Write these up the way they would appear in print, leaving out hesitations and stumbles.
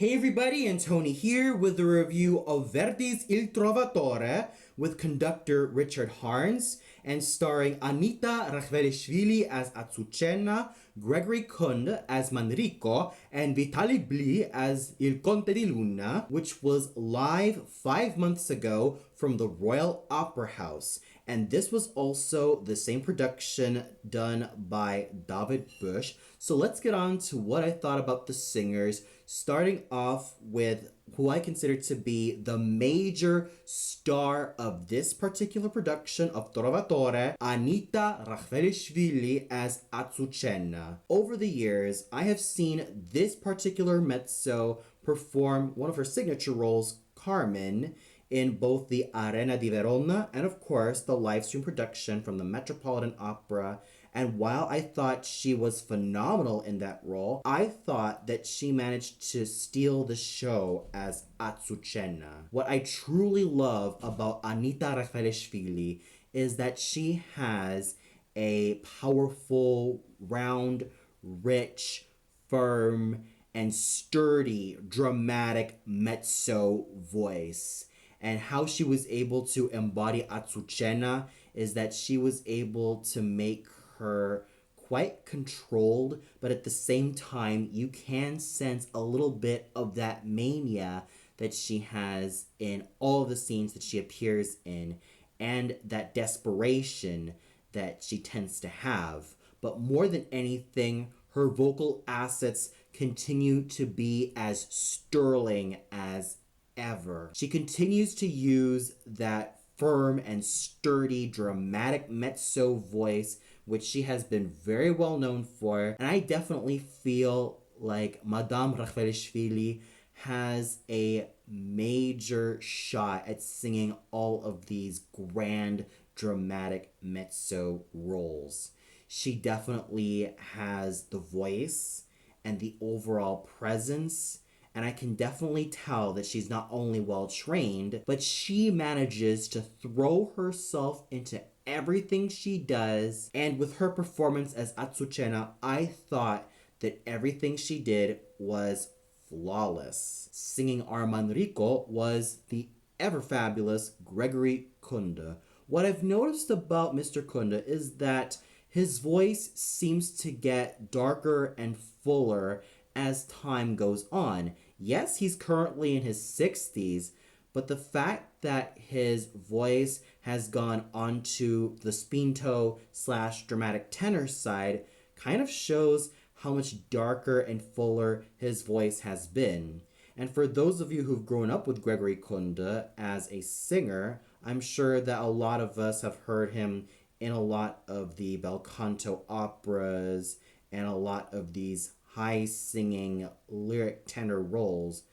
Hey everybody, and Tony here with a review of Verdi's Il Trovatore with conductor Richard Harns and starring Anita Rachvelishvili as Azucena, Gregory Kunde as Manrico, and Vitaly Bliyy as Il Conte di Luna, which was live 5 months ago from the Royal Opera House. And this was also the same production done by David Bush. So let's get on to what I thought about the singers, starting off with who I consider to be the major star of this particular production of Trovatore, Anita Rachvelishvili as Azucena. Over the years, I have seen this particular mezzo perform one of her signature roles, Carmen, in both the Arena di Verona and, of course, the live stream production from the Metropolitan Opera. And while I thought she was phenomenal in that role, I thought that she managed to steal the show as Azucena. What I truly love about Anita Rachvelishvili is that she has a powerful, round, rich, firm, and sturdy, dramatic mezzo voice. And how she was able to embody Azucena is that she was able to make her quite controlled, but at the same time, you can sense a little bit of that mania that she has in all of the scenes that she appears in, and that desperation that she tends to have. But more than anything, her vocal assets continue to be as sterling as ever. She continues to use that firm and sturdy, dramatic mezzo voice, which she has been very well known for. And I definitely feel like Madame Rachvelishvili has a major shot at singing all of these grand, dramatic mezzo roles. She definitely has the voice and the overall presence, and I can definitely tell that she's not only well trained, but she manages to throw herself into everything she does. And with her performance as Azucena, I thought that everything she did was flawless. Singing our Manrico was the ever fabulous Gregory Kunde. What I've noticed about Mr. Kunde is that his voice seems to get darker and fuller as time goes on. Yes, he's currently in his 60s, but the fact that his voice has gone onto the spinto / dramatic tenor side kind of shows how much darker and fuller his voice has been. And for those of you who've grown up with Gregory Kunde as a singer, I'm sure that a lot of us have heard him in a lot of the bel canto operas and a lot of these high singing lyric tenor roles.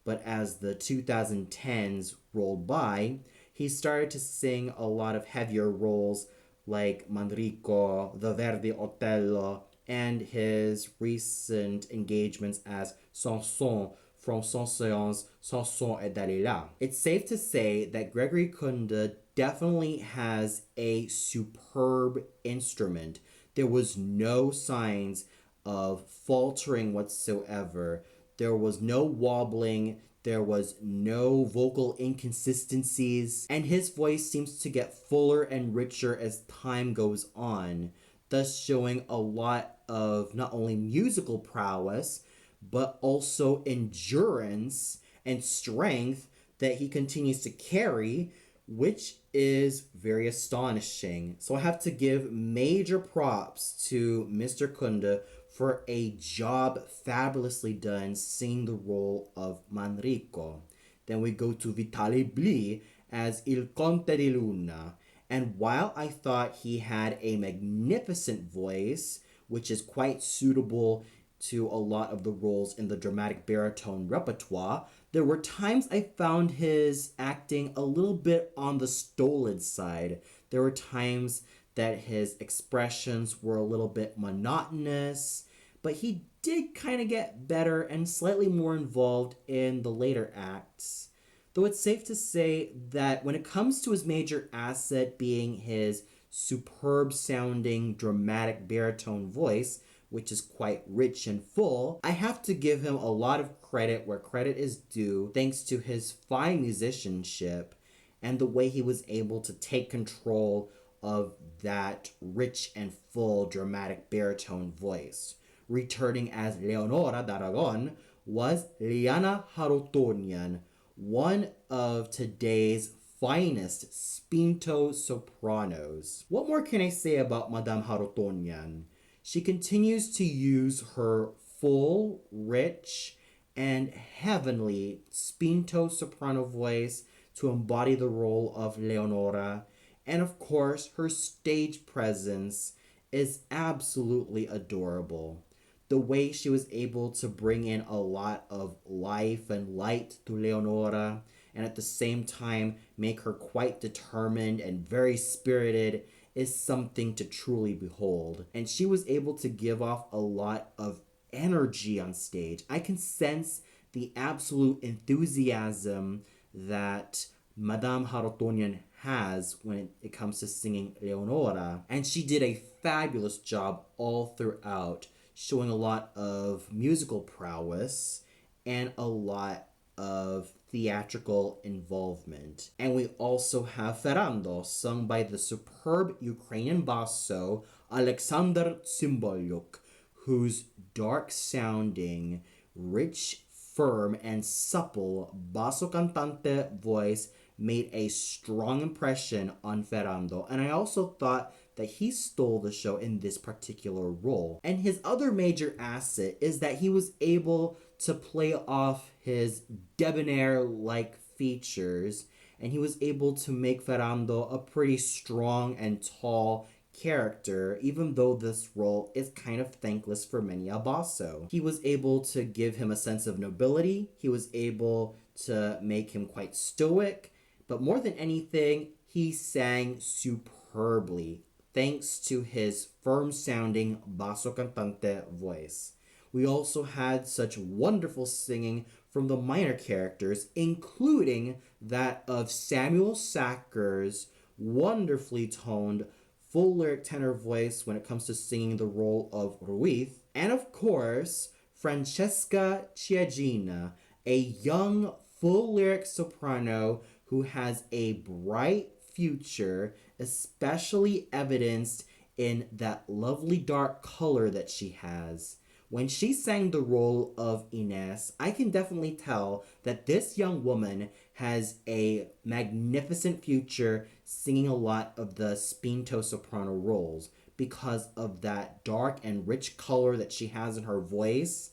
But as the 2010s rolled by, he started to sing a lot of heavier roles like Manrico, the Verdi Otello, and his recent engagements as Sanson from Saint-Saëns, Sanson et Dalila. It's safe to say that Gregory Kunde definitely has a superb instrument. There was no signs of faltering whatsoever. There was no wobbling. There was no vocal inconsistencies. And his voice seems to get fuller and richer as time goes on, thus showing a lot of not only musical prowess, but also endurance and strength that he continues to carry, which is very astonishing. So I have to give major props to Mr. Kunde for a job fabulously done singing the role of Manrico. Then we go to Vitaly Bliyy as Il Conte di Luna. And while I thought he had a magnificent voice, which is quite suitable to a lot of the roles in the dramatic baritone repertoire, there were times I found his acting a little bit on the stolid side. There were times that his expressions were a little bit monotonous, but he did kind of get better and slightly more involved in the later acts. Though it's safe to say that when it comes to his major asset being his superb sounding dramatic baritone voice, which is quite rich and full, I have to give him a lot of credit where credit is due, thanks to his fine musicianship and the way he was able to take control of that rich and full dramatic baritone voice. Returning as Leonora d'Aragon was Liana Harutonian, one of today's finest spinto sopranos. What more can I say about Madame Harutonian? She continues to use her full, rich, and heavenly spinto soprano voice to embody the role of Leonora. And of course, her stage presence is absolutely adorable. The way she was able to bring in a lot of life and light to Leonora, and at the same time make her quite determined and very spirited, is something to truly behold. And she was able to give off a lot of energy on stage. I can sense the absolute enthusiasm that Madame Harutonian has when it comes to singing Leonora. And she did a fabulous job all throughout, showing a lot of musical prowess and a lot of theatrical involvement. And we also have Ferrando, sung by the superb Ukrainian basso Alexander Tsimbolyuk, whose dark-sounding, rich, firm, and supple basso cantante voice made a strong impression on Ferrando, and I also thought that he stole the show in this particular role. And his other major asset is that he was able to play off his debonair-like features, and he was able to make Ferrando a pretty strong and tall character, even though this role is kind of thankless for many a basso. He was able to give him a sense of nobility, he was able to make him quite stoic, but more than anything, he sang superbly, thanks to his firm-sounding basso cantante voice. We also had such wonderful singing from the minor characters, including that of Samuel Sacker's wonderfully toned, full lyric tenor voice when it comes to singing the role of Ruiz, and of course, Francesca Ciaggina, a young, full lyric soprano who has a bright future, especially evidenced in that lovely dark color that she has. When she sang the role of Ines, I can definitely tell that this young woman has a magnificent future singing a lot of the spinto soprano roles because of that dark and rich color that she has in her voice.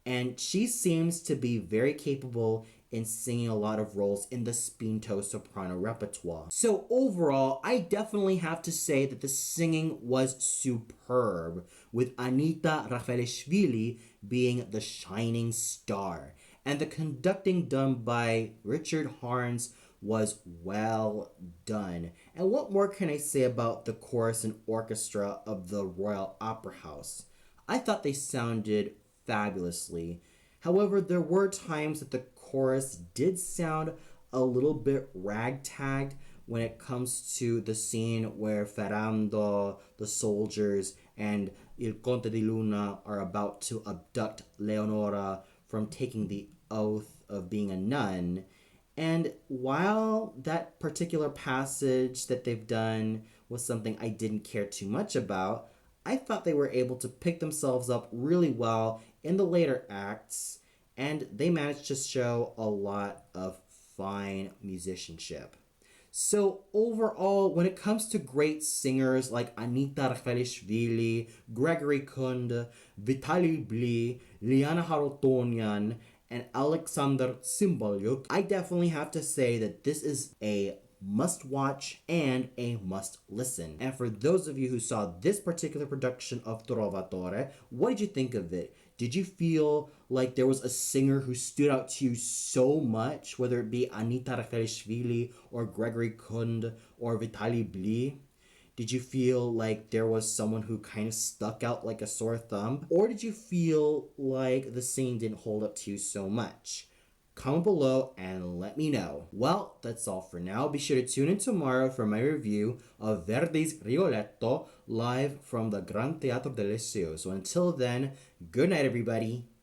And she seems to be very capable in singing a lot of roles in the spinto soprano repertoire. So overall, I definitely have to say that the singing was superb, with Anita Rachvelishvili being the shining star. And the conducting done by Richard Harns was well done. And what more can I say about the chorus and orchestra of the Royal Opera House? I thought they sounded fabulously. However, there were times that the chorus did sound a little bit ragtagged when it comes to the scene where Ferrando, the soldiers, and Il Conte di Luna are about to abduct Leonora from taking the oath of being a nun. And while that particular passage that they've done was something I didn't care too much about, I thought they were able to pick themselves up really well in the later acts, and they managed to show a lot of fine musicianship. So overall, when it comes to great singers like Anita Rachvelishvili, Gregory Kunde, Vitaly Bliyy, Liana Harutonian, and Alexander Tsimbolyuk, I definitely have to say that this is a must-watch and a must-listen. And for those of you who saw this particular production of Trovatore, what did you think of it? Did you feel like there was a singer who stood out to you so much, whether it be Anita Rachvelishvili or Gregory Kunde or Vitaly Bliyy? Did you feel like there was someone who kind of stuck out like a sore thumb? Or did you feel like the singing didn't hold up to you so much? Comment below and let me know. Well, that's all for now. Be sure to tune in tomorrow for my review of Verdi's Rigoletto live from the Gran Teatro del Liceo. So until then, good night, everybody.